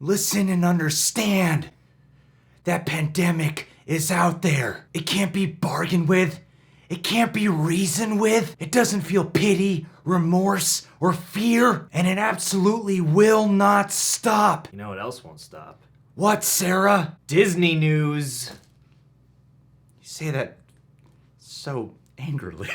Listen and understand. That pandemic is out there. It can't be bargained with. It can't be reasoned with. It doesn't feel pity, remorse, or fear. And it absolutely will not stop. You know what else won't stop? What, Sarah? Disney news. You say that so angrily.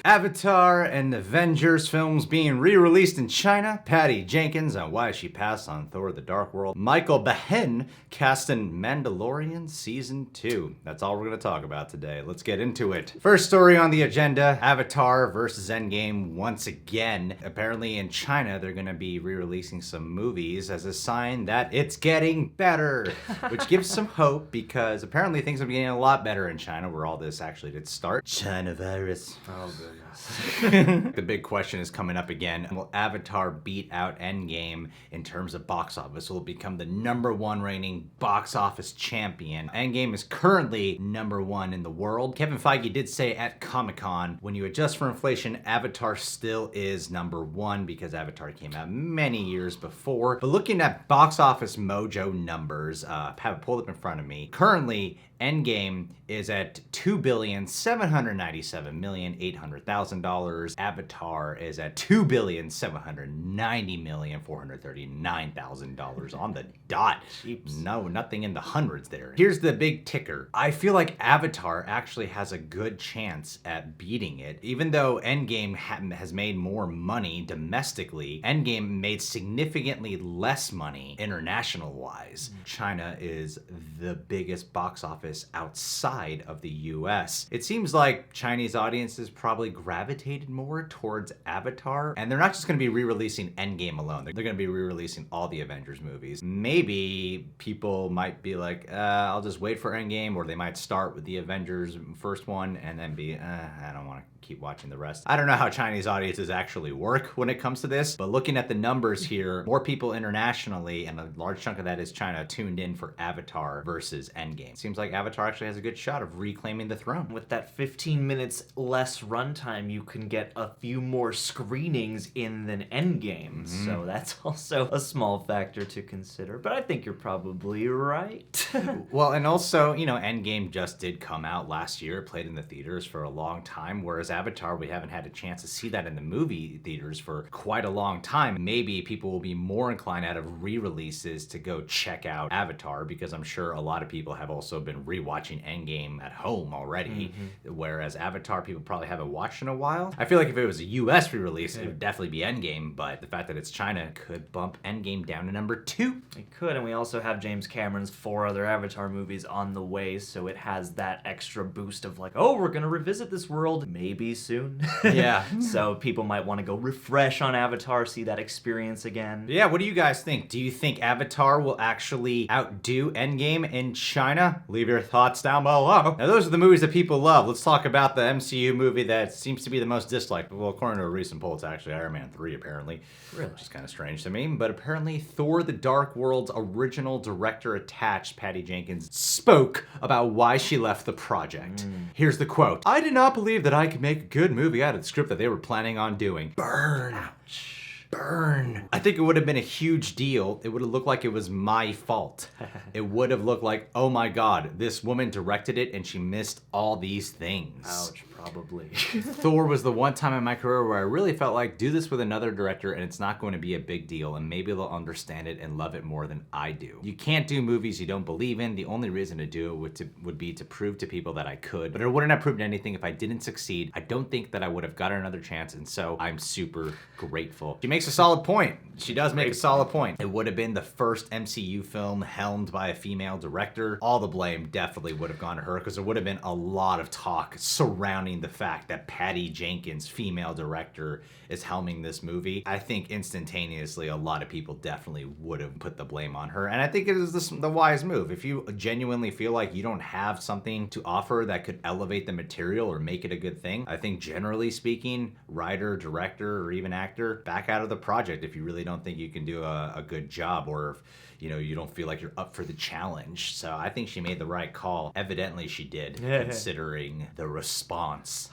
Avatar and the Avengers films being re-released in China. Patty Jenkins on why she passed on Thor: The Dark World. Michael Biehn CAST in Mandalorian Season 2. That's all we're going to talk about today. Let's get into it. First story on the agenda, Avatar versus Endgame once again. Apparently in China, they're going to be re-releasing some movies as a sign that it's getting better, which gives some hope because apparently things are getting a lot better in China where all this actually did start. China virus. Oh, goodness. The big question is coming up again. Will Avatar beat out Endgame in terms of box office? Will it become the #1 reigning box office champion? Endgame is currently #1 in the world. Kevin Feige did say at Comic-Con, when you adjust for inflation, Avatar still is #1 because Avatar came out many years before. But looking at box office mojo numbers, I have it pulled up in front of me. Currently, Endgame is at $2,797,800,000. Avatar is at $2,790,439,000 on the dot. Jeeps. No, nothing in the hundreds there. Here's the big ticker. I feel like Avatar actually has a good chance at beating it. Even though Endgame has made more money domestically, Endgame made significantly less money international-wise. China is the biggest box office outside of the US. It seems like Chinese audiences probably gravitated more towards Avatar, and they're not just going to be re-releasing Endgame alone. They're going to be re-releasing all the Avengers movies. Maybe people might be like, I'll just wait for Endgame, or they might start with the Avengers first one and then be, I don't want to keep watching the rest. I don't know how Chinese audiences actually work when it comes to this, but looking at the numbers here, more people internationally, and a large chunk of that is China, tuned in for Avatar versus Endgame. Seems like Avatar actually has a good shot of reclaiming the throne. With that 15 minutes less runtime, you can get a few more screenings in than Endgame. So that's also a small factor to consider. But I think you're probably right. Well, and also, Endgame just did come out last year, played in the theaters for a long time, whereas Avatar, we haven't had a chance to see that in the movie theaters for quite a long time. Maybe people will be more inclined out of re-releases to go check out Avatar, because I'm sure a lot of people have also been rewatching Endgame at home already, whereas Avatar people probably haven't watched in a while. I feel like if it was a US re-release, it would definitely be Endgame, but the fact that it's China could bump Endgame down to #2. It could, and we also have James Cameron's 4 other Avatar movies on the way, so it has that extra boost of like, oh, we're gonna revisit this world maybe soon. Yeah. So people might want to go refresh on Avatar, see that experience again. Yeah, what do you guys think? Do you think Avatar will actually outdo Endgame in China? Leave your thoughts down below. Now, those are the movies that people love. Let's talk about the MCU movie that seems to be the most disliked. Well, according to a recent poll, it's actually Iron Man 3, apparently. Really? Which is kind of strange to me. But apparently, Thor: The Dark World's original director-attached, Patty Jenkins, spoke about why she left the project. Here's the quote. "I did not believe that I could make a good movie out of the script that they were planning on doing." Burn. Ouch. Burn. I think it would have been a huge deal. It would have looked like it was my fault. It would have looked like, oh my God, this woman directed it and she missed all these things. Ouch, probably. Thor was the one time in my career where I really felt like, do this with another director and it's not going to be a big deal and maybe they'll understand it and love it more than I do. You can't do movies you don't believe in. The only reason to do it would be to prove to people that I could, but it wouldn't have proven anything if I didn't succeed. I don't think that I would have gotten another chance, and so I'm super grateful. She makes a solid point. She does make a solid point. It would have been the first MCU film helmed by a female director. All the blame definitely would have gone to her because there would have been a lot of talk surrounding the fact that Patty Jenkins, female director, is helming this movie. I think instantaneously a lot of people definitely would have put the blame on her, and I think it is the wise move. If you genuinely feel like you don't have something to offer that could elevate the material or make it a good thing, I think generally speaking, writer, director, or even actor, back out of the project if you really don't think you can do a good job, or if you don't feel like you're up for the challenge. So I think she made the right call. Evidently she did, considering the response.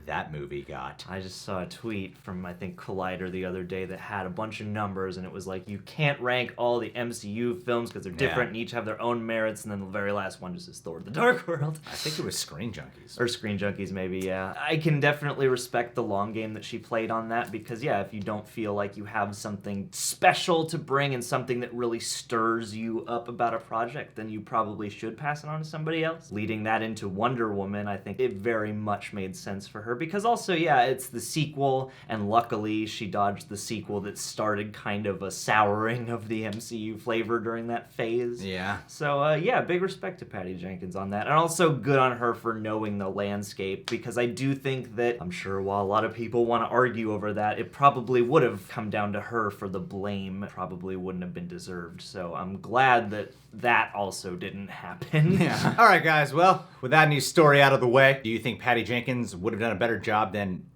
that movie got. I just saw a tweet from, I think, Collider the other day that had a bunch of numbers, and it was like, you can't rank all the MCU films because they're different and each have their own merits, and then the very last one just is Thor: The Dark World. I think it was Screen Junkies. Or Screen Junkies, maybe, yeah. I can definitely respect the long game that she played on that because, yeah, if you don't feel like you have something special to bring and something that really stirs you up about a project, then you probably should pass it on to somebody else. Leading that into Wonder Woman, I think it very much made sense for her because also, yeah, it's the sequel, and luckily she dodged the sequel that started kind of a souring of the MCU flavor during that phase. Yeah. So, yeah, big respect to Patty Jenkins on that. And also good on her for knowing the landscape because I do think that, I'm sure while a lot of people want to argue over that, it probably would have come down to her for the blame. Probably wouldn't have been deserved. So I'm glad that that also didn't happen. Yeah. All right, guys. Well, with that news story out of the way, do you think Patty Jenkins would have done a better job than,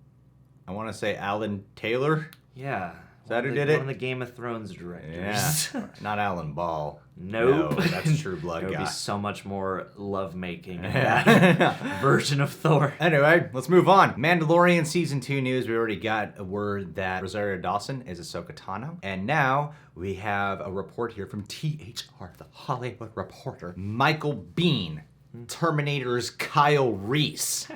I want to say, Alan Taylor? Yeah. Is that who did it? One of the Game of Thrones directors. Yeah. Not Alan Ball. Nope. No, that's True Blood There would guy. be so much more lovemaking in that version of Thor. Anyway, let's move on. Mandalorian Season 2 news. We already got a word that Rosario Dawson is Ahsoka Tano. And now we have a report here from THR, the Hollywood Reporter. Michael Biehn, Terminator's Kyle Reese.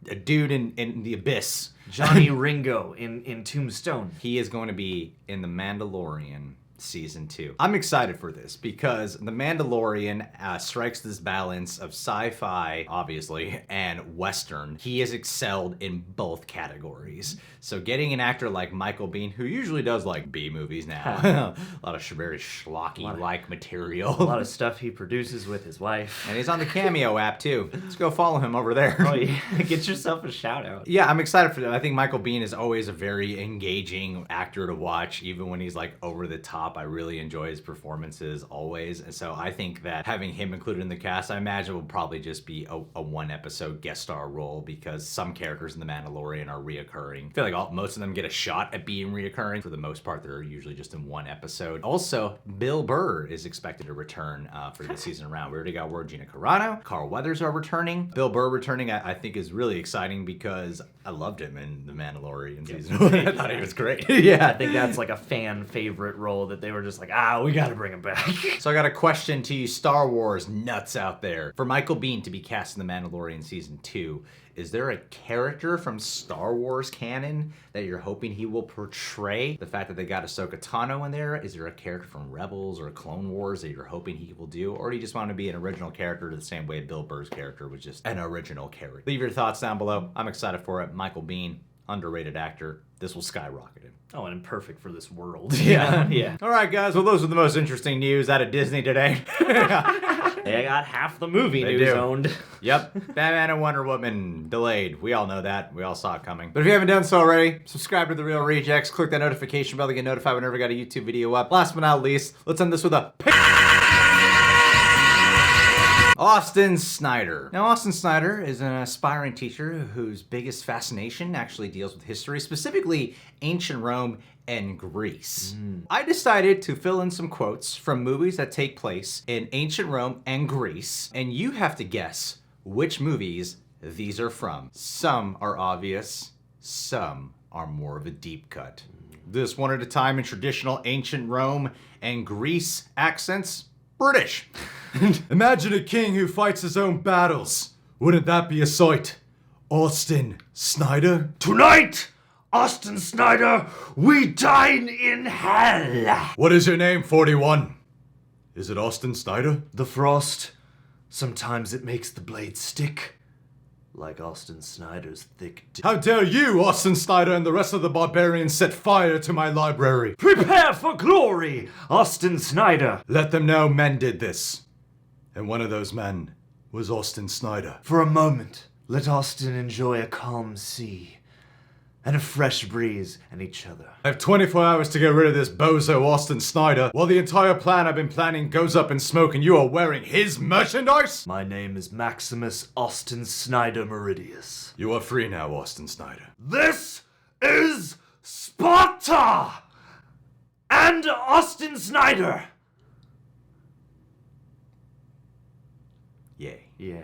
A dude in the abyss. Johnny Ringo in Tombstone. He is going to be in The Mandalorian Season 2. I'm excited for this because The Mandalorian strikes this balance of sci-fi, obviously, and Western. He has excelled in both categories. So getting an actor like Michael Biehn, who usually does like B movies now, a lot of very schlocky-like material. A lot of stuff he produces with his wife. And he's on the Cameo app too. Let's go follow him over there. Oh yeah, get yourself a shout out. Yeah, I'm excited for that. I think Michael Biehn is always a very engaging actor to watch, even when he's like over the top. I really enjoy his performances always. And so I think that having him included in the cast, I imagine will probably just be a one episode guest star role because some characters in The Mandalorian are reoccurring. I feel like most of them get a shot at being reoccurring. For the most part, they're usually just in one episode. Also, Bill Burr is expected to return for this season around. We already got word Gina Carano, Carl Weathers are returning. Bill Burr returning, I think is really exciting because I loved him in The Mandalorian season 1. I thought he was great. Yeah. I think that's like a fan favorite role that they were just like, we gotta bring him back. So I got a question to you Star Wars nuts out there. For Michael Biehn to be cast in The Mandalorian Season 2, is there a character from Star Wars canon that you're hoping he will portray? The fact that they got Ahsoka Tano in there, is there a character from Rebels or Clone Wars that you're hoping he will do? Or do you just want to be an original character the same way Bill Burr's character was just an original character? Leave your thoughts down below. I'm excited for it. Michael Biehn, underrated actor. This will skyrocket him. Oh, and perfect for this world. Yeah. Yeah. All right, guys. Well, those are the most interesting news out of Disney today. They got half the movie They news do. owned. Yep. Batman and Wonder Woman delayed. We all know that. We all saw it coming. But if you haven't done so already, subscribe to The Real Rejects. Click that notification bell to get notified whenever we got a YouTube video up. Last but not least, let's end this with a Austin Snyder. Now, Austin Snyder is an aspiring teacher whose biggest fascination actually deals with history, specifically ancient Rome and Greece. I decided to fill in some quotes from movies that take place in ancient Rome and Greece, and you have to guess which movies these are from. Some are obvious, some are more of a deep cut. This one at a time in traditional ancient Rome and Greece accents. British. Imagine a king who fights his own battles. Wouldn't that be a sight? Austin Snyder? Tonight, Austin Snyder, we dine in hell. What is your name, 41? Is it Austin Snyder? The frost, sometimes it makes the blade stick. Like Austin Snyder's thick dick. How dare you, Austin Snyder, and the rest of the barbarians set fire to my library? Prepare for glory, Austin Snyder. Let them know men did this. And one of those men was Austin Snyder. For a moment, let Austin enjoy a calm sea and a fresh breeze and each other. I have 24 hours to get rid of this bozo Austin Snyder, while the entire plan I've been planning goes up in smoke and you are wearing his merchandise? My name is Maximus Austin Snyder Meridius. You are free now, Austin Snyder. This is Sparta! And Austin Snyder! Yay. Yeah.